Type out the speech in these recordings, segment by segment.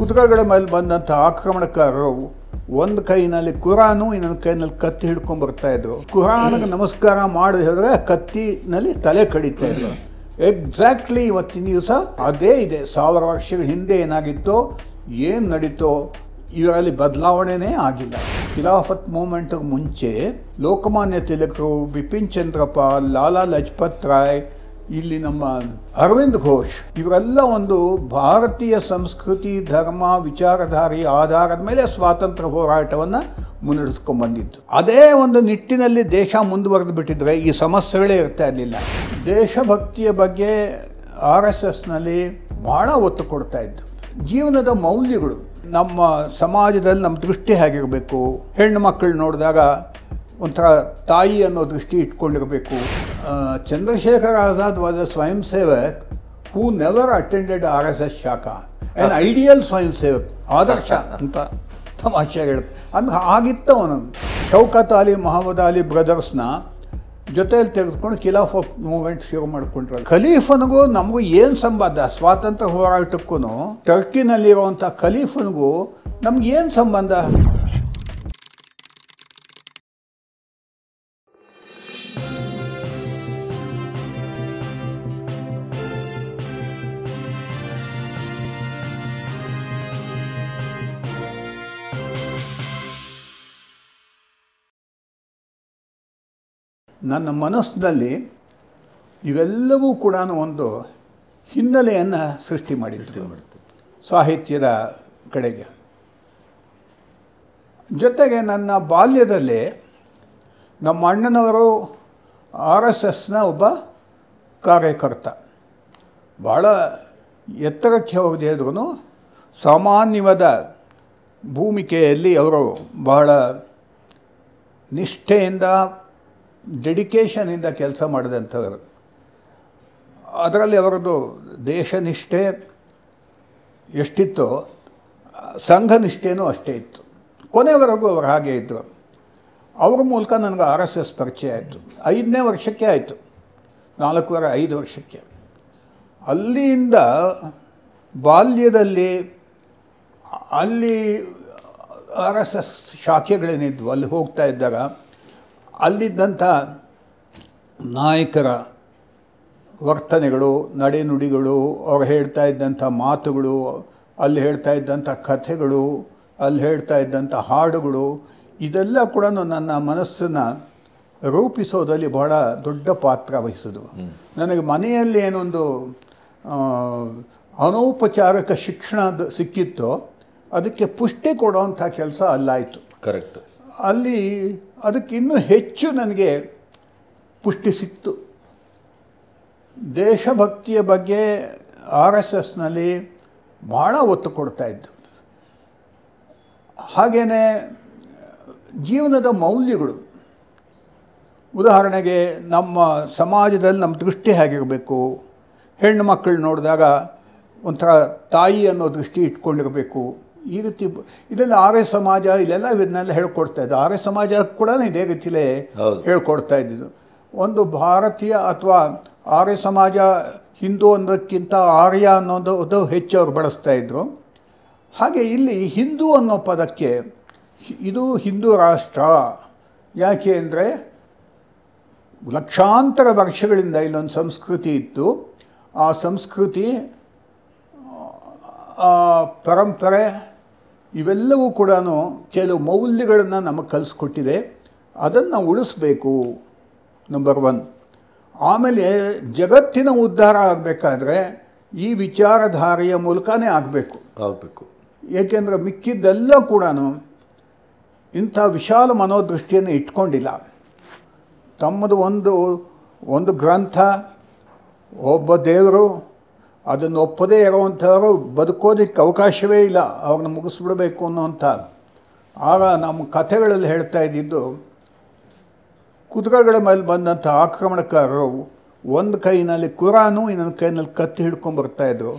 ಕುದುರೆಗಳ ಮೇಲೆ ಬಂದಂಥ ಆಕ್ರಮಣಕಾರರು ಒಂದು ಕೈನಲ್ಲಿ ಕುರಾನು ಇನ್ನೊಂದು ಕೈನಲ್ಲಿ ಕತ್ತಿ ಹಿಡ್ಕೊಂಡು ಬರ್ತಾ ಇದ್ರು. ಕುರಾನ್ಗೆ ನಮಸ್ಕಾರ ಮಾಡದೆ ಹೋದರೆ ಕತ್ತಿನಲ್ಲಿ ತಲೆ ಕಡಿತಾ ಇದ್ರು. ಎಕ್ಸಾಕ್ಟ್ಲಿ ಇವತ್ತಿನ ದಿವಸ ಅದೇ ಇದೆ. 1000 ವರ್ಷಗಳ ಹಿಂದೆ ಏನಾಗಿತ್ತೋ ಏನು ನಡೀತೋ ಇವರಲ್ಲಿ ಬದಲಾವಣೆನೇ ಆಗಿಲ್ಲ. ಖಿಲಾಫತ್ ಮೂಮೆಂಟ್ಗೆ ಮುಂಚೆ ಲೋಕಮಾನ್ಯ ತಿಲಕರು, ಬಿಪಿನ್ ಚಂದ್ರಪಾಲ್, ಲಾಲಾ ಲಜಪತ್ ರಾಯ್, ಇಲ್ಲಿ ನಮ್ಮ ಅರವಿಂದ್ ಘೋಷ್ ಇವರೆಲ್ಲ ಒಂದು ಭಾರತೀಯ ಸಂಸ್ಕೃತಿ, ಧರ್ಮ, ವಿಚಾರಧಾರೆ ಆಧಾರದ ಮೇಲೆ ಸ್ವಾತಂತ್ರ್ಯ ಹೋರಾಟವನ್ನು ಮುನ್ನಡೆಸ್ಕೊಂಡು ಬಂದಿತ್ತು. ಅದೇ ಒಂದು ನಿಟ್ಟಿನಲ್ಲಿ ದೇಶ ಮುಂದುವರೆದು ಬಿಟ್ಟಿದ್ರೆ ಈ ಸಮಸ್ಯೆಗಳೇ ಇರ್ತಾ ಇರಲಿಲ್ಲ. ದೇಶಭಕ್ತಿಯ ಬಗ್ಗೆ RSSನಲ್ಲಿ ಬಹಳ ಒತ್ತು ಕೊಡ್ತಾ ಇದ್ದು. ಜೀವನದ ಮೌಲ್ಯಗಳು, ನಮ್ಮ ಸಮಾಜದಲ್ಲಿ ನಮ್ಮ ದೃಷ್ಟಿ ಹೇಗಿರಬೇಕು, ಹೆಣ್ಣು ಮಕ್ಕಳು ನೋಡಿದಾಗ ಒಂಥರ ತಾಯಿ ಅನ್ನೋ ದೃಷ್ಟಿ ಇಟ್ಕೊಂಡಿರಬೇಕು. ಚಂದ್ರಶೇಖರ್ ಆಜಾದ್ ವಾಸ್ ಅ ಸ್ವಯಂ ಸೇವಕ್ ಹೂ ನೆವರ್ ಅಟೆಂಡೆಡ್ RSS ಶಾಖಾ. ಆ್ಯನ್ ಐಡಿಯಲ್ ಸ್ವಯಂ ಸೇವಕ್, ಆದರ್ಶ ಅಂತ ತಮಾಷೆ ಹೇಳುತ್ತೆ. ಅಂದ್ರೆ ಆಗಿತ್ತು ಅವನು. ಶೌಕತ್ ಅಲಿ, ಮೊಹಮ್ಮದ್ ಅಲಿ ಬ್ರದರ್ಸ್ನ ಜೊತೆಯಲ್ಲಿ ತೆಗೆದುಕೊಂಡು ಖಿಲಾಫತ್ ಮೂವ್ಮೆಂಟ್ ಶುರು ಮಾಡಿಕೊಂಡ್ರು. ಖಲೀಫನಿಗೂ ನಮಗೂ ಏನು ಸಂಬಂಧ? ಸ್ವಾತಂತ್ರ್ಯ ಹೋರಾಟಕ್ಕೂ ಟರ್ಕಿನಲ್ಲಿರುವಂಥ ಖಲೀಫನಿಗೂ ನಮ್ಗೆ ಏನು ಸಂಬಂಧ? ನನ್ನ ಮನಸ್ಸಿನಲ್ಲಿ ಇವೆಲ್ಲವೂ ಕೂಡ ಒಂದು ಹಿನ್ನೆಲೆಯನ್ನು ಸೃಷ್ಟಿ ಮಾಡಿತ್ತು ಸಾಹಿತ್ಯದ ಕಡೆಗೆ. ಜೊತೆಗೆ ನನ್ನ ಬಾಲ್ಯದಲ್ಲೇ ನಮ್ಮ ಅಣ್ಣನವರು RSSನ ಒಬ್ಬ ಕಾರ್ಯಕರ್ತ. ಭಾಳ ಎತ್ತರಕ್ಕೆ ಹೋಗದೇ ಇದ್ರೂ ಸಾಮಾನ್ಯವಾದ ಭೂಮಿಕೆಯಲ್ಲಿ ಅವರು ಬಹಳ ನಿಷ್ಠೆಯಿಂದ, ಡೆಡಿಕೇಷನಿಂದ ಕೆಲಸ ಮಾಡಿದಂಥವರು. ಅದರಲ್ಲಿ ಅವರದ್ದು ದೇಶನಿಷ್ಠೆ ಎಷ್ಟಿತ್ತೋ ಸಂಘನಿಷ್ಠೆನೂ ಅಷ್ಟೇ ಇತ್ತು. ಕೊನೆವರೆಗೂ ಅವರು ಹಾಗೆ ಇದ್ದರು. ಅವ್ರ ಮೂಲಕ ನನಗೆ RSS ಪರಿಚಯ ಆಯಿತು. 5ನೇ ವರ್ಷಕ್ಕೆ ಆಯಿತು, 4-5 ವರ್ಷಕ್ಕೆ. ಅಲ್ಲಿಂದ ಬಾಲ್ಯದಲ್ಲಿ ಅಲ್ಲಿ RSS ಶಾಖೆಗಳೇನಿದ್ವು ಅಲ್ಲಿ ಹೋಗ್ತಾ ಇದ್ದಾಗ ಅಲ್ಲಿದ್ದಂಥ ನಾಯಕರ ವರ್ತನೆಗಳು, ನಡೆನುಡಿಗಳು, ಅವ್ರು ಹೇಳ್ತಾ ಇದ್ದಂಥ ಮಾತುಗಳು, ಅಲ್ಲಿ ಹೇಳ್ತಾ ಇದ್ದಂಥ ಕಥೆಗಳು, ಅಲ್ಲಿ ಹೇಳ್ತಾ ಇದ್ದಂಥ ಹಾಡುಗಳು, ಇದೆಲ್ಲ ಕೂಡ ನನ್ನ ಮನಸ್ಸನ್ನು ರೂಪಿಸೋದಲ್ಲಿ ಬಹಳ ದೊಡ್ಡ ಪಾತ್ರ ವಹಿಸಿದ್ವು. ನನಗೆ ಮನೆಯಲ್ಲಿ ಏನೊಂದು ಅನೌಪಚಾರಿಕ ಶಿಕ್ಷಣ ಸಿಕ್ಕಿತ್ತೋ ಅದಕ್ಕೆ ಪುಷ್ಟಿ ಕೊಡೋವಂಥ ಕೆಲಸ ಅಲ್ಲಾಯಿತು. ಕರೆಕ್ಟ್. ಅಲ್ಲಿ ಅದಕ್ಕೆ ಇನ್ನೂ ಹೆಚ್ಚು ನನಗೆ ಪುಷ್ಟಿ ಸಿಕ್ತು. ದೇಶಭಕ್ತಿಯ ಬಗ್ಗೆ RSSನಲ್ಲಿ ಭಾಳ ಒತ್ತು ಕೊಡ್ತಾ ಇದ್ದು. ಹಾಗೆಯೇ ಜೀವನದ ಮೌಲ್ಯಗಳು, ಉದಾಹರಣೆಗೆ ನಮ್ಮ ಸಮಾಜದಲ್ಲಿ ನಮ್ಮ ದೃಷ್ಟಿ ಹೇಗಿರಬೇಕು, ಹೆಣ್ಣು ಮಕ್ಕಳು ನೋಡಿದಾಗ ಒಂಥರ ತಾಯಿ ಅನ್ನೋ ದೃಷ್ಟಿ ಇಟ್ಕೊಂಡಿರಬೇಕು. ಈ ರೀತಿ ಇದೆಲ್ಲ ಆರ್ಯ ಸಮಾಜ ಇದನ್ನೆಲ್ಲ ಹೇಳ್ಕೊಡ್ತಾ ಇದ್ದು. ಆರ್ಯ ಸಮಾಜ ಕೂಡ ಇದೇ ರೀತಿಲೇ ಹೇಳ್ಕೊಡ್ತಾ ಇದ್ದಿದ್ದು. ಒಂದು ಭಾರತೀಯ ಅಥವಾ ಆರ್ಯ ಸಮಾಜ ಹಿಂದೂ ಅನ್ನೋದಕ್ಕಿಂತ ಆರ್ಯ ಅನ್ನೋದು ಹೆಚ್ಚು ಅವ್ರು ಬಳಸ್ತಾ ಇದ್ದರು. ಹಾಗೆ ಇಲ್ಲಿ ಹಿಂದೂ ಅನ್ನೋ ಪದಕ್ಕೆ ಇದು ಹಿಂದೂ ರಾಷ್ಟ್ರ. ಯಾಕೆ ಅಂದರೆ ಲಕ್ಷಾಂತರ ವರ್ಷಗಳಿಂದ ಇಲ್ಲೊಂದು ಸಂಸ್ಕೃತಿ ಇತ್ತು. ಆ ಸಂಸ್ಕೃತಿ, ಪರಂಪರೆ ಇವೆಲ್ಲವೂ ಕೂಡ ಕೆಲವು ಮೌಲ್ಯಗಳನ್ನು ನಮಗೆ ಕಲಿಸ್ಕೊಟ್ಟಿದೆ. ಅದನ್ನು ಉಳಿಸ್ಬೇಕು, ನಂಬರ್ 1. ಆಮೇಲೆ ಜಗತ್ತಿನ ಉದ್ಧಾರ ಆಗಬೇಕಾದ್ರೆ ಈ ವಿಚಾರಧಾರೆಯ ಮೂಲಕನೇ ಆಗಬೇಕು. ಏಕೆಂದರೆ ಮಿಕ್ಕಿದ್ದೆಲ್ಲ ಕೂಡ ಇಂಥ ವಿಶಾಲ ಮನೋದೃಷ್ಟಿಯನ್ನು ಇಟ್ಕೊಂಡಿಲ್ಲ. ತಮ್ಮದು ಒಂದು ಗ್ರಂಥ, ಒಬ್ಬ ದೇವರು, ಅದನ್ನು ಒಪ್ಪದೇ ಇರೋವಂಥವರು ಬದುಕೋದಕ್ಕೆ ಅವಕಾಶವೇ ಇಲ್ಲ, ಅವ್ರನ್ನ ಮುಗಿಸ್ಬಿಡಬೇಕು ಅನ್ನೋವಂಥ. ಆಗ ನಮ್ಮ ಕಥೆಗಳಲ್ಲಿ ಹೇಳ್ತಾ ಇದ್ದಿದ್ದು, ಕುದುರೆಗಳ ಮೇಲೆ ಬಂದಂಥ ಆಕ್ರಮಣಕಾರರು ಒಂದು ಕೈನಲ್ಲಿ ಕುರಾನು ಇನ್ನೊಂದು ಕೈನಲ್ಲಿ ಕತ್ತಿ ಹಿಡ್ಕೊಂಡು ಬರ್ತಾಯಿದ್ರು.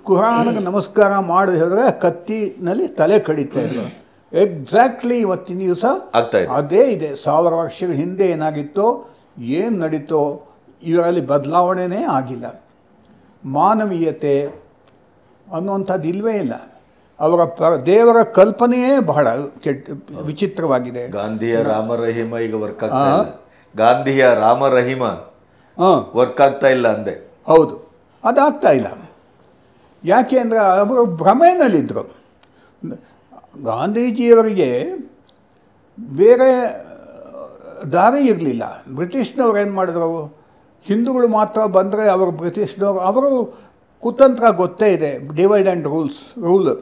ಕುರಾನ್ಗೆ ನಮಸ್ಕಾರ ಮಾಡದೆ ಹೋದರೆ ಕತ್ತಿನಲ್ಲಿ ತಲೆ ಕಡಿತಾ ಇದ್ರು. ಎಕ್ಸಾಕ್ಟ್ಲಿ ಇವತ್ತಿನ ದಿವಸ ಅದೇ ಇದೆ. 1000 ವರ್ಷಗಳ ಹಿಂದೆ ಏನಾಗಿತ್ತೋ ಏನು ನಡೀತೋ ಇವರಲ್ಲಿ ಬದಲಾವಣೆನೇ ಆಗಿಲ್ಲ. ಮಾನವೀಯತೆ ಅನ್ನುವಂಥದ್ದು ಇಲ್ಲವೇ ಇಲ್ಲ. ಅವರ ದೇವರ ಕಲ್ಪನೆಯೇ ಬಹಳ ವಿಚಿತ್ರವಾಗಿದೆ. ಗಾಂಧಿಯ ರಾಮರಹಿಮ ಈಗ ವರ್ಕ್ ಆಗ್ತಾ ಇಲ್ಲ. ಗಾಂಧಿಯ ರಾಮರಹಿಮ ವರ್ಕ್ ಆಗ್ತಾ ಇಲ್ಲ ಅಂದೆ. ಹೌದು, ಅದಾಗ್ತಾ ಇಲ್ಲ. ಯಾಕೆ ಅಂದರೆ ಅವರು ಭ್ರಮೆಯಲ್ಲಿದ್ದರು. ಗಾಂಧೀಜಿಯವರಿಗೆ ಬೇರೆ ದಾರಿ ಇರಲಿಲ್ಲ. ಬ್ರಿಟಿಷ್ನವ್ರು ಏನು ಮಾಡಿದ್ರು, ಹಿಂದೂಗಳು ಮಾತ್ರ ಬಂದರೆ ಅವರು ಬ್ರಿಟಿಷ್ನವರು ಅವರು ಕುತಂತ್ರ ಗೊತ್ತೇ ಇದೆ, ಡಿವೈಡ್ ಆ್ಯಂಡ್ ರೂಲ್.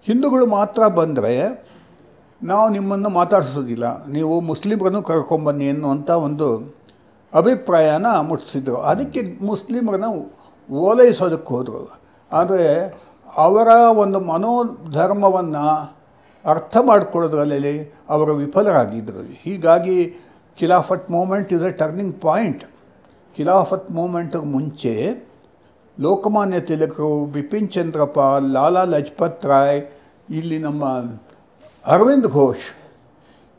ಹಿಂದೂಗಳು ಮಾತ್ರ ಬಂದರೆ ನಾವು ನಿಮ್ಮನ್ನು ಮಾತಾಡಿಸೋದಿಲ್ಲ, ನೀವು ಮುಸ್ಲಿಮ್ರನ್ನು ಕರ್ಕೊಂಬನ್ನಿ ಅನ್ನುವಂಥ ಒಂದು ಅಭಿಪ್ರಾಯನ ಮುಟ್ಟಿಸಿದ್ರು. ಅದಕ್ಕೆ ಮುಸ್ಲಿಮರನ್ನು ಓಲೈಸೋದಕ್ಕೆ ಹೋದರು. ಆದರೆ ಅವರ ಒಂದು ಮನೋಧರ್ಮವನ್ನು ಅರ್ಥ ಮಾಡಿಕೊಳ್ಳೋದ್ರಲ್ಲಿ ಅವರು ವಿಫಲರಾಗಿದ್ದರು. ಹೀಗಾಗಿ Khilafat movement is a turning point. Khilafat ಮೂಮೆಂಟಿಗೆ ಮುಂಚೆ ಲೋಕಮಾನ್ಯ ತಿಲಕರು, ಬಿಪಿನ್ ಚಂದ್ರ ಪಾಲ್, ಲಾಲಾ ಲಜಪತ್ ರಾಯ್, ಇಲ್ಲಿ ನಮ್ಮ ಅರವಿಂದ್ ಘೋಷ್,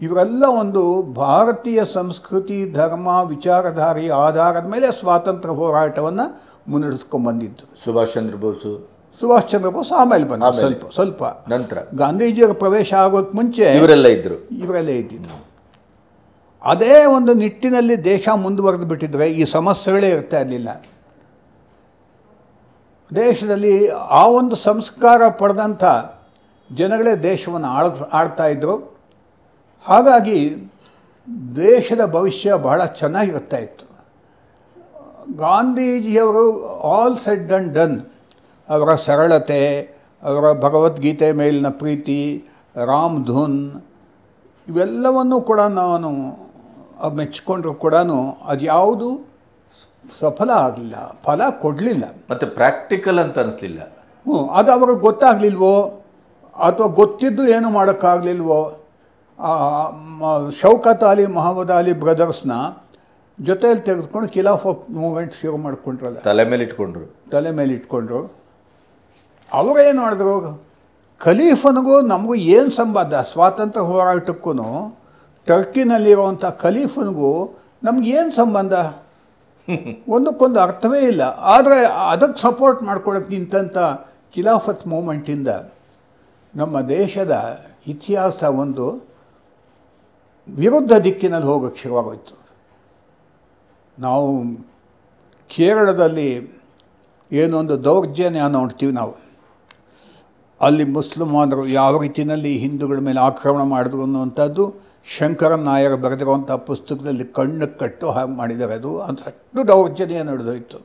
ಇವರೆಲ್ಲ ಒಂದು ಭಾರತೀಯ ಸಂಸ್ಕೃತಿ, ಧರ್ಮ, ವಿಚಾರಧಾರೆ ಆಧಾರದ ಮೇಲೆ ಸ್ವಾತಂತ್ರ್ಯ ಹೋರಾಟವನ್ನು ಮುನ್ನಡೆಸ್ಕೊಂಡ್ಬಂದಿದ್ದು. ಸುಭಾಷ್ ಚಂದ್ರ ಬೋಸ್ ಆಮೇಲೆ ಬಂದ ಸ್ವಲ್ಪ ನಂತರ. ಗಾಂಧೀಜಿಯವರ ಪ್ರವೇಶ ಆಗೋಕ್ಕೆ ಮುಂಚೆ ಇವರೆಲ್ಲ ಇದ್ದಿದ್ದು. ಅದೇ ಒಂದು ನಿಟ್ಟಿನಲ್ಲಿ ದೇಶ ಮುಂದುವರೆದು ಬಿಟ್ಟಿದ್ರೆ ಈ ಸಮಸ್ಯೆಗಳೇ ಇರ್ತಾ ಇರಲಿಲ್ಲ. ದೇಶದಲ್ಲಿ ಆ ಒಂದು ಸಂಸ್ಕಾರ ಪಡೆದಂಥ ಜನಗಳೇ ದೇಶವನ್ನು ಆಳ್ತಾ ಇದ್ದರು. ಹಾಗಾಗಿ ದೇಶದ ಭವಿಷ್ಯ ಬಹಳ ಚೆನ್ನಾಗಿರ್ತಾ ಇತ್ತು. ಗಾಂಧೀಜಿಯವರು ಆಲ್ ಸೆಡ್ ಆ್ಯಂಡ್ ಡನ್, ಅವರ ಸರಳತೆ, ಅವರ ಭಗವದ್ಗೀತೆ ಮೇಲಿನ ಪ್ರೀತಿ, ರಾಮ್ ಧುನ್, ಇವೆಲ್ಲವನ್ನೂ ಕೂಡ ನಾನು ಮೆಚ್ಚಿಕೊಂಡ್ರು ಕೂಡ ಅದು ಯಾವುದು ಸಫಲ ಆಗಲಿಲ್ಲ, ಫಲ ಕೊಡಲಿಲ್ಲ. ಮತ್ತು ಪ್ರಾಕ್ಟಿಕಲ್ ಅಂತ ಅನಿಸ್ಲಿಲ್ಲ. ಅದು ಅವ್ರಿಗೆ ಗೊತ್ತಾಗಲಿಲ್ವೋ ಅಥವಾ ಗೊತ್ತಿದ್ದು ಏನು ಮಾಡೋಕ್ಕಾಗಲಿಲ್ವೋ. ಶೌಕತ್ ಅಲಿ, ಮೊಹಮ್ಮದ್ ಅಲಿ ಬ್ರದರ್ಸ್ನ ಜೊತೆಯಲ್ಲಿ ತೆಗೆದುಕೊಂಡು ಖಿಲಾಫತ್ ಮೂಮೆಂಟ್ ಶುರು ಮಾಡಿಕೊಂಡ್ರಲ್ಲ, ತಲೆ ಮೇಲೆ ಇಟ್ಕೊಂಡ್ರು. ಅವರೇನು ಮಾಡಿದ್ರು, ಖಲೀಫನಿಗೂ ನಮಗೂ ಏನು ಸಂಬಂಧ, ಸ್ವಾತಂತ್ರ್ಯ ಹೋರಾಟಕ್ಕೂ ಟರ್ಕಿನಲ್ಲಿರುವಂಥ ಖಲೀಫನಿಗೂ ನಮಗೇನು ಸಂಬಂಧ, ಒಂದಕ್ಕೊಂದು ಅರ್ಥವೇ ಇಲ್ಲ. ಆದರೆ ಅದಕ್ಕೆ ಸಪೋರ್ಟ್ ಮಾಡ್ಕೊಳ್ಳೋಕೆ ನಿಂತಂಥ ಖಿಲಾಫತ್ ಮೂಮೆಂಟಿಂದ ನಮ್ಮ ದೇಶದ ಇತಿಹಾಸ ಒಂದು ವಿರುದ್ಧ ದಿಕ್ಕಿನಲ್ಲಿ ಹೋಗೋಕ್ಕೆ ಶುರುವಾಗೋಯ್ತು. ನಾವು ಕೇರಳದಲ್ಲಿ ಏನೊಂದು ದೌರ್ಜನ್ಯ ನೋಡ್ತೀವಿ ನಾವು. ಅಲ್ಲಿ ಮುಸ್ಲಿಮಾನರು ಯಾವ ರೀತಿಯಲ್ಲಿ ಹಿಂದೂಗಳ ಮೇಲೆ ಆಕ್ರಮಣ ಮಾಡಿದ್ರು ಅನ್ನುವಂಥದ್ದು ಶಂಕರನ್ ನಾಯರ್ ಬರೆದಿರುವಂಥ ಪುಸ್ತಕದಲ್ಲಿ ಕಣ್ಣು ಕಟ್ಟು ಹಾಗೆ ಮಾಡಿದ್ದಾರೆ. ಅದು ಅಷ್ಟು ದೌರ್ಜನ್ಯ ನಡೆದೋಯ್ತು.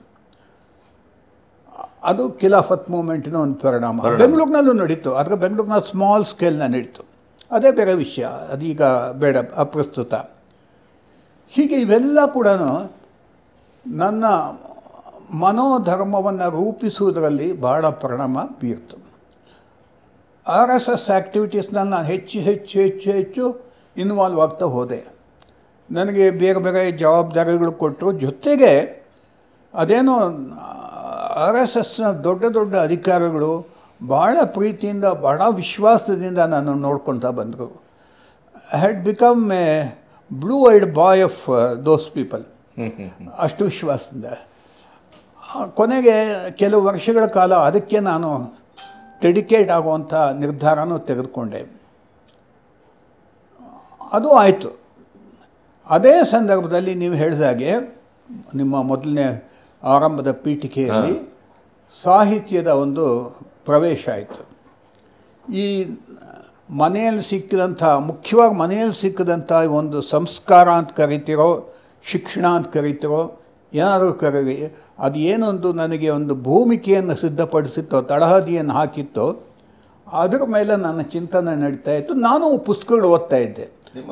ಅದು ಖಿಲಾಫತ್ ಮೂಮೆಂಟಿನ ಒಂದು ಪರಿಣಾಮ. ಬೆಂಗಳೂರಿನಲ್ಲೂ ನಡೀತು, ಆದರೆ ಬೆಂಗಳೂರಿನ ಸ್ಮಾಲ್ ಸ್ಕೇಲ್ನ ನಡೀತು, ಅದೇ ಬೇರೆ ವಿಷಯ, ಅದೀಗ ಬೇಡ, ಅಪ್ರಸ್ತುತ. ಹೀಗೆ ಇವೆಲ್ಲ ಕೂಡ ನನ್ನ ಮನೋಧರ್ಮವನ್ನು ರೂಪಿಸುವುದರಲ್ಲಿ ಬಹಳ ಪರಿಣಾಮ ಬೀರ್ತು. RSS ಆ್ಯಕ್ಟಿವಿಟೀಸ್ನಲ್ಲಿ ನಾನು ಹೆಚ್ಚು ಇನ್ವಾಲ್ವ್ ಆಗ್ತಾ ಹೋದೆ. ನನಗೆ ಬೇರೆ ಬೇರೆ ಜವಾಬ್ದಾರಿಗಳು ಕೊಟ್ಟರು. ಜೊತೆಗೆ ಅದೇನೋ RSSನ ದೊಡ್ಡ ಅಧಿಕಾರಿಗಳು ಭಾಳ ಪ್ರೀತಿಯಿಂದ, ಬಹಳ ವಿಶ್ವಾಸದಿಂದ ನಾನು ನೋಡ್ಕೊತಾ ಬಂದರು. I had become a blue eyed boy of those people. ಅಷ್ಟು ವಿಶ್ವಾಸದಿಂದ ಕೊನೆಗೆ ಕೆಲವು ವರ್ಷಗಳ ಕಾಲ ಅದಕ್ಕೆ ನಾನು ಡೆಡಿಕೇಟ್ ಆಗುವಂಥ ನಿರ್ಧಾರನೂ ತೆಗೆದುಕೊಂಡೆ. ಅದು ಆಯಿತು. ಅದೇ ಸಂದರ್ಭದಲ್ಲಿ ನೀವು ಹೇಳಿದಾಗೆ ನಿಮ್ಮ ಮೊದಲನೇ ಆರಂಭದ ಪೀಠಿಕೆಯಲ್ಲಿ ಸಾಹಿತ್ಯದ ಒಂದು ಪ್ರವೇಶ ಆಯಿತು. ಈ ಮನೆಯಲ್ಲಿ ಸಿಕ್ಕಿದಂಥ, ಮುಖ್ಯವಾಗಿ ಮನೆಯಲ್ಲಿ ಸಿಕ್ಕಿದಂಥ ಒಂದು ಸಂಸ್ಕಾರ ಅಂತ ಕರಿತಿರೋ, ಶಿಕ್ಷಣ ಅಂತ ಕರಿತಿರೋ, ಏನಾದರೂ ಕರೀರಿ, ಅದು ಏನೊಂದು ನನಗೆ ಒಂದು ಭೂಮಿಕೆಯನ್ನು ಸಿದ್ಧಪಡಿಸಿತ್ತೋ, ತಳಹದಿಯನ್ನು ಹಾಕಿತ್ತೋ, ಅದರ ಮೇಲೆ ನನ್ನ ಚಿಂತನೆ ನಡೀತಾ ಇತ್ತು. ನಾನು ಪುಸ್ತಕಗಳು ಓದ್ತಾ ಇದ್ದೆ.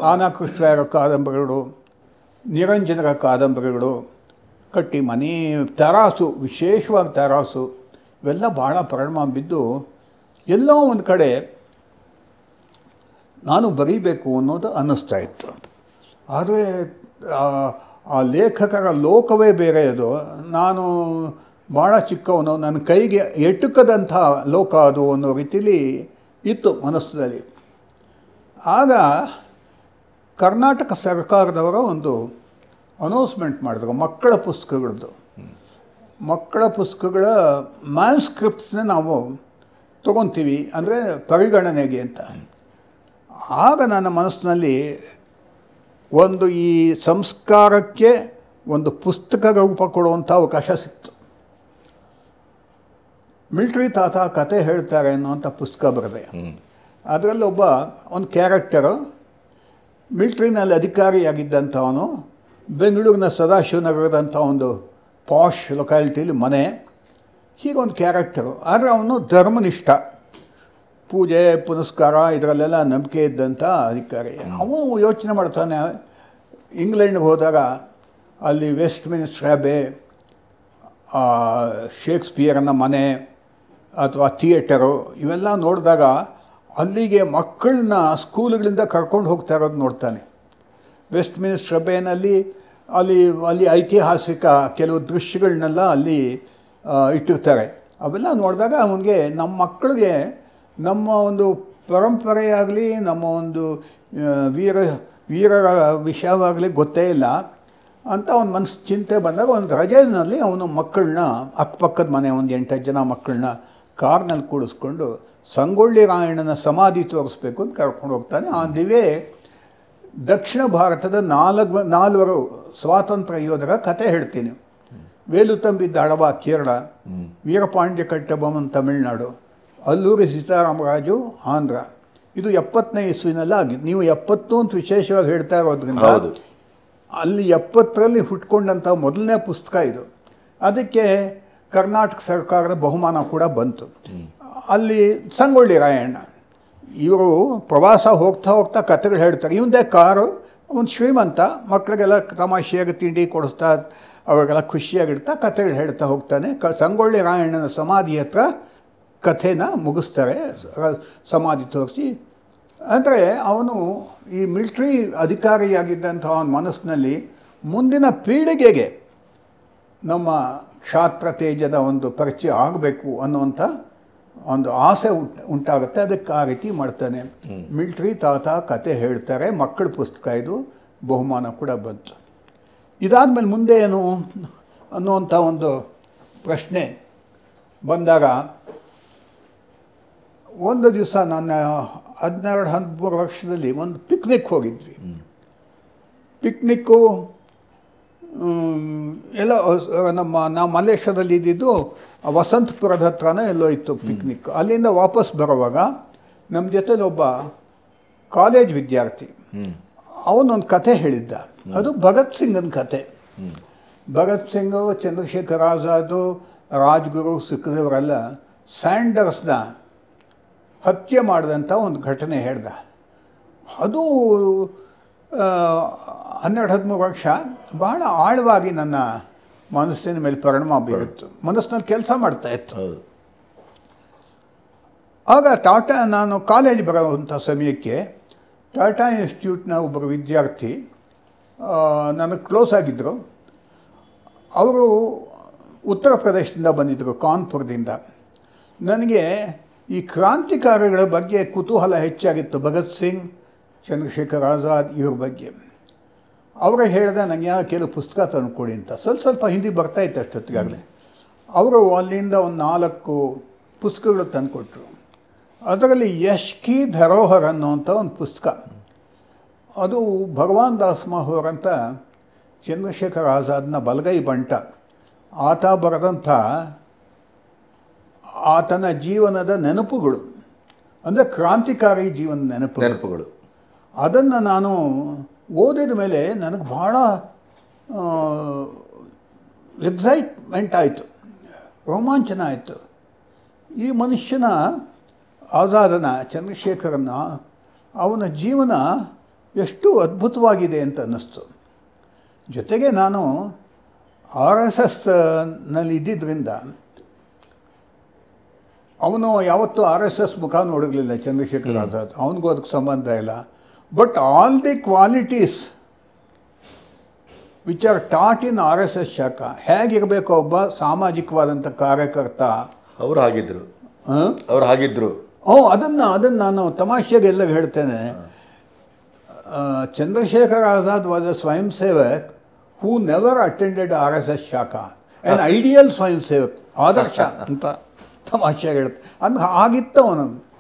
ಆನಾ ಕೃಷ್ಣರಾಯರ ಕಾದಂಬರಿಗಳು, ನಿರಂಜನರ ಕಾದಂಬರಿಗಳು, ಕಟ್ಟಿ ಮನೆ, ತರಾಸು, ವಿಶೇಷವಾಗಿ ತರಾಸು, ಇವೆಲ್ಲ ಭಾಳ ಪರಿಣಾಮ ಬಿದ್ದು ಎಲ್ಲೋ ಒಂದು ಕಡೆ ನಾನು ಬರೀಬೇಕು ಅನ್ನೋದು ಅನ್ನಿಸ್ತಾ ಇತ್ತು. ಆದರೆ ಆ ಲೇಖಕರ ಲೋಕವೇ ಬೇರೆ. ಅದು ನಾನು ಭಾಳ ಚಿಕ್ಕವನು, ನನ್ನ ಕೈಗೆ ಎಟುಕದಂಥ ಲೋಕ ಅದು ಅನ್ನೋ ರೀತಿಯಲ್ಲಿ ಇತ್ತು ಮನಸ್ಸಿನಲ್ಲಿ. ಆಗ ಕರ್ನಾಟಕ ಸರ್ಕಾರದವರ ಒಂದು ಅನೌನ್ಸ್ಮೆಂಟ್ ಮಾಡಿದ್ರು ಮಕ್ಕಳ ಪುಸ್ತಕಗಳದ್ದು. ಮಕ್ಕಳ ಪುಸ್ತಕಗಳ ಮ್ಯಾನ್ಸ್ಕ್ರಿಪ್ಟ್ಸ್ನ ನಾವು ತೊಗೊತೀವಿ ಅಂದರೆ ಪರಿಗಣನೆಗೆ ಅಂತ. ಆಗ ನನ್ನ ಮನಸ್ಸಿನಲ್ಲಿ ಒಂದು ಈ ಸಂಸ್ಕಾರಕ್ಕೆ ಒಂದು ಪುಸ್ತಕ ರೂಪ ಕೊಡುವಂಥ ಅವಕಾಶ ಸಿಕ್ತು. ಮಿಲ್ಟ್ರಿ ತಾತ ಕತೆ ಹೇಳ್ತಾರೆ ಅನ್ನುವಂಥ ಪುಸ್ತಕ ಬರೆದೆ. ಅದರಲ್ಲಿ ಒಂದು ಕ್ಯಾರೆಕ್ಟರು ಮಿಲ್ಟ್ರಿನಲ್ಲಿ ಅಧಿಕಾರಿಯಾಗಿದ್ದಂಥವನು, ಬೆಂಗಳೂರಿನ ಸದಾಶಿವನಗರದಂಥ ಒಂದು ಪಾಶ್ ಲೊಕ್ಯಾಲಿಟಿಯಲ್ಲಿ ಮನೆ, ಹೀಗೊಂದು ಕ್ಯಾರೆಕ್ಟರು. ಆದರೆ ಅವನು ಧರ್ಮನಿಷ್ಠ, ಪೂಜೆ ಪುನಸ್ಕಾರ ಇದರಲ್ಲೆಲ್ಲ ನಂಬಿಕೆ ಇದ್ದಂಥ ಅಧಿಕಾರಿ. ಅವನು ಯೋಚನೆ ಮಾಡ್ತಾನೆ, ಇಂಗ್ಲೆಂಡ್ಗೆ ಹೋದಾಗ ಅಲ್ಲಿ ವೆಸ್ಟ್ ಮಿನಿಸ್ಟರ್ ಅಬ್ಬೆ, ಶೇಕ್ಸ್ಪಿಯರನ ಮನೆ ಅಥವಾ ಥಿಯೇಟರು ಇವೆಲ್ಲ ನೋಡಿದಾಗ ಅಲ್ಲಿಗೆ ಮಕ್ಕಳನ್ನ ಸ್ಕೂಲ್ಗಳಿಂದ ಕರ್ಕೊಂಡು ಹೋಗ್ತಾ ಇರೋದು ನೋಡ್ತಾನೆ. ವೆಸ್ಟ್ ಮಿನಿಸ್ಟರ್ ಅಬ್ಬೆನಲ್ಲಿ ಅಲ್ಲಿ ಐತಿಹಾಸಿಕ ಕೆಲವು ದೃಶ್ಯಗಳನ್ನೆಲ್ಲ ಅಲ್ಲಿ ಇಟ್ಟಿರ್ತಾರೆ. ಅವೆಲ್ಲ ನೋಡಿದಾಗ ಅವನಿಗೆ ನಮ್ಮ ಮಕ್ಕಳಿಗೆ ನಮ್ಮ ಒಂದು ಪರಂಪರೆಯಾಗಲಿ ನಮ್ಮ ಒಂದು ವೀರರ ವಿಷಯವಾಗಲಿ ಗೊತ್ತೇ ಇಲ್ಲ ಅಂತ ಅವನ ಮನಸ್ಸು ಚಿಂತೆ ಬಂದಾಗ ಒಂದು ರಜೆಯಲ್ಲಿ ಅವನು ಮಕ್ಕಳನ್ನ ಅಕ್ಕಪಕ್ಕದ ಮನೆ ಒಂದು 8 ಜನ ಮಕ್ಕಳನ್ನ ಕಾರ್ನಲ್ಲಿ ಕೂಡಿಸ್ಕೊಂಡು ಸಂಗೊಳ್ಳಿ ರಾಯಣ್ಣನ ಸಮಾಧಿ ತೋರಿಸ್ಬೇಕು ಅಂತ ಕರ್ಕೊಂಡು ಹೋಗ್ತಾನೆ. ಆ ದಿವೇ ದಕ್ಷಿಣ ಭಾರತದ 4 ಸ್ವಾತಂತ್ರ್ಯ ಯೋಧರ ಕತೆ ಹೇಳ್ತೀನಿ. ವೇಲುತಂಬಿ ದಾಡವ ಕೇರಳ, ವೀರಪಾಂಡ್ಯ ಕಟ್ಟಬೊಮ್ಮನ್ ತಮಿಳುನಾಡು, ಅಲ್ಲೂರಿ ಸೀತಾರಾಮರಾಜು ಆಂಧ್ರ. ಇದು 70ನೇ ಇಸ್ವಿನೆಲ್ಲ ಆಗಿದ್ದು. ನೀವು 70 ಅಂತ ವಿಶೇಷವಾಗಿ ಹೇಳ್ತಾ ಇರೋದ್ರಿಂದ ಅಲ್ಲಿ 70ರಲ್ಲಿ ಹುಟ್ಕೊಂಡಂಥ ಮೊದಲನೇ ಪುಸ್ತಕ ಇದು. ಅದಕ್ಕೆ ಕರ್ನಾಟಕ ಸರ್ಕಾರದ ಬಹುಮಾನ ಕೂಡ ಬಂತು. ಅಲ್ಲಿ ಸಂಗೊಳ್ಳಿ ರಾಯಣ್ಣ ಇವರು ಪ್ರವಾಸ ಹೋಗ್ತಾ ಕಥೆಗಳು ಹೇಳ್ತಾರೆ. ಇವಂದೇ ಕಾರು, ಒಂದು ಶ್ರೀಮಂತ, ಮಕ್ಕಳಿಗೆಲ್ಲ ತಮಾಷೆಯಾಗಿ ತಿಂಡಿ ಕೊಡಿಸ್ತಾ ಅವರಿಗೆಲ್ಲ ಖುಷಿಯಾಗಿಡ್ತಾ ಕಥೆಗಳು ಹೇಳ್ತಾ ಹೋಗ್ತಾನೆ. ಸಂಗೊಳ್ಳಿ ರಾಯಣ್ಣನ ಸಮಾಧಿ ಹತ್ರ ಕಥೆನ ಮುಗಿಸ್ತಾರೆ, ಸಮಾಧಿ ತೋರಿಸಿ. ಅಂದರೆ ಅವನು ಈ ಮಿಲ್ಟ್ರಿ ಅಧಿಕಾರಿಯಾಗಿದ್ದಂಥ ಅವನ ಮನಸ್ಸಿನಲ್ಲಿ ಮುಂದಿನ ಪೀಳಿಗೆಗೆ ನಮ್ಮ ಕ್ಷಾತ್ರ ತೇಜದ ಒಂದು ಪರಿಚಯ ಆಗಬೇಕು ಅನ್ನುವಂಥ ಒಂದು ಆಸೆ ಉಂಟಾಗುತ್ತೆ. ಅದಕ್ಕೆ ಆ ರೀತಿ ಮಾಡ್ತಾನೆ. ಮಿಲ್ಟ್ರಿ ತಾತ ಕತೆ ಹೇಳ್ತಾರೆ, ಮಕ್ಕಳ ಪುಸ್ತಕ ಇದು, ಬಹುಮಾನ ಕೂಡ ಬಂತು. ಇದಾದಮೇಲೆ ಮುಂದೆ ಏನು ಅನ್ನುವಂಥ ಒಂದು ಪ್ರಶ್ನೆ ಬಂದಾಗ ಒಂದು ದಿವಸ ನನ್ನ 12-13 ವರ್ಷದಲ್ಲಿ ಒಂದು ಪಿಕ್ನಿಕ್ ಹೋಗಿದ್ವಿ. ಪಿಕ್ನಿಕ್ಕು ಎಲ್ಲ ನಾವು ಮಲೇಷ್ಯಾದಲ್ಲಿ ಇದ್ದಿದ್ದು ವಸಂತಪುರದ ಹತ್ರನೇ ಎಲ್ಲೋ ಇತ್ತು ಪಿಕ್ನಿಕ್. ಅಲ್ಲಿಂದ ವಾಪಸ್ ಬರುವಾಗ ನಮ್ಮ ಜೊತೆಲಿ ಒಬ್ಬ ಕಾಲೇಜ್ ವಿದ್ಯಾರ್ಥಿ ಅವನೊಂದು ಕತೆ ಹೇಳಿದ್ದ. ಅದು ಭಗತ್ ಸಿಂಗನ ಕತೆ. ಭಗತ್ ಸಿಂಗು, ಚಂದ್ರಶೇಖರ್ ಆಜಾದು, ರಾಜ್ಗುರು, ಸಿಕ್ಕದವರೆಲ್ಲ ಸ್ಯಾಂಡರ್ಸ್ನ ಹತ್ಯೆ ಮಾಡಿದಂಥ ಒಂದು ಘಟನೆ ಹೇಳ್ದ. ಅದು 12-13 ವರ್ಷ ಬಹಳ ಆಳವಾಗಿ ನನ್ನ ಮನಸ್ಸಿನ ಮೇಲೆ ಪರಿಣಾಮ ಬೀರುತ್ತು. ಮನಸ್ಸಿನಲ್ಲಿ ಕೆಲಸ ಮಾಡ್ತಾಯಿತ್ತು. ಆಗ ನಾನು ಕಾಲೇಜ್ ಬರೋವಂಥ ಸಮಯಕ್ಕೆ ಟಾಟಾ ಇನ್ಸ್ಟಿಟ್ಯೂಟ್ನ ಒಬ್ಬರು ವಿದ್ಯಾರ್ಥಿ ನನಗೆ ಕ್ಲೋಸ್ ಆಗಿದ್ದರು. ಅವರು ಉತ್ತರ ಪ್ರದೇಶದಿಂದ ಬಂದಿದ್ದರು, ಕಾನ್ಪುರದಿಂದ. ನನಗೆ ಈ ಕ್ರಾಂತಿಕಾರಿಗಳ ಬಗ್ಗೆ ಕುತೂಹಲ ಹೆಚ್ಚಾಗಿತ್ತು, ಭಗತ್ ಸಿಂಗ್, ಚಂದ್ರಶೇಖರ್ ಆಜಾದ್ ಇವ್ರ ಬಗ್ಗೆ. ಅವರೇ ಹೇಳಿದೆ ನನಗೆ ಕೆಲವು ಪುಸ್ತಕ ತಂದುಕೊಡಿ ಅಂತ. ಸ್ವಲ್ಪ ಹಿಂದಿ ಬರ್ತಾಯಿತ್ತು ಅಷ್ಟೊತ್ತಿಗಾಗಲೇ. ಅವರು ಅಲ್ಲಿಂದ ಒಂದು 4 ಪುಸ್ತಕಗಳು ತಂದುಕೊಟ್ರು. ಅದರಲ್ಲಿ ಯಶ್ ಕಿ ಧರೋಹರ್ ಅನ್ನುವಂಥ ಒಂದು ಪುಸ್ತಕ. ಅದು ಭಗವಾನ್ ದಾಸ್ ಮಹೋರ್ ಅಂತ ಚಂದ್ರಶೇಖರ್ ಆಜಾದ್ನ ಬಲಗೈ ಬಂಟ, ಆತ ಬರೆದಂಥ ಆತನ ಜೀವನದ ನೆನಪುಗಳು, ಅಂದರೆ ಕ್ರಾಂತಿಕಾರಿ ಜೀವನದ ನೆನಪುಗಳು. ಅದನ್ನು ನಾನು ಓದಿದ ಮೇಲೆ ನನಗೆ ಭಾಳ ಎಕ್ಸೈಟ್ಮೆಂಟ್ ಆಯಿತು, ರೋಮಾಂಚನ ಆಯಿತು. ಈ ಮನುಷ್ಯನ ಆಜಾದನ, ಚಂದ್ರಶೇಖರನ, ಅವನ ಜೀವನ ಎಷ್ಟು ಅದ್ಭುತವಾಗಿದೆ ಅಂತ ಅನ್ನಿಸ್ತು. ಜೊತೆಗೆ ನಾನು RSSನಲ್ಲಿ ಇದ್ದಿದ್ದರಿಂದ ಅವನು ಯಾವತ್ತೂ RSS ಮುಖ ನೋಡಿರಲಿಲ್ಲ ಚಂದ್ರಶೇಖರ್ ಆಜಾದ್, ಅವನಿಗೂ ಅದಕ್ಕೆ ಸಂಬಂಧ ಇಲ್ಲ. But all the qualities which are taught in RSS ಶಾಖ, ಹೇಗಿರಬೇಕು ಒಬ್ಬ ಸಾಮಾಜಿಕವಾದಂಥ ಕಾರ್ಯಕರ್ತ, ಅವರು ಹಾಗಿದ್ರು. ಅದನ್ನು ನಾನು ತಮಾಷೆಗೆಲ್ಲ ಹೇಳ್ತೇನೆ. ಚಂದ್ರಶೇಖರ್ ಆಜಾದ್ ವಾಸ್ ಅ ಸ್ವಯಂ ಸೇವಕ್ ಹೂ ನೆವರ್ ಅಟೆಂಡೆಡ್ RSS ಶಾಖ, ಆ್ಯನ್ ಐಡಿಯಲ್ ಸ್ವಯಂ ಸೇವಕ್, ಆದರ್ಶ ಅಂತ ತಮಾಷೆ ಹೇಳುತ್ತೆ ಅಂದ್ ಆಗಿತ್ತು ಅವನನ್ನು.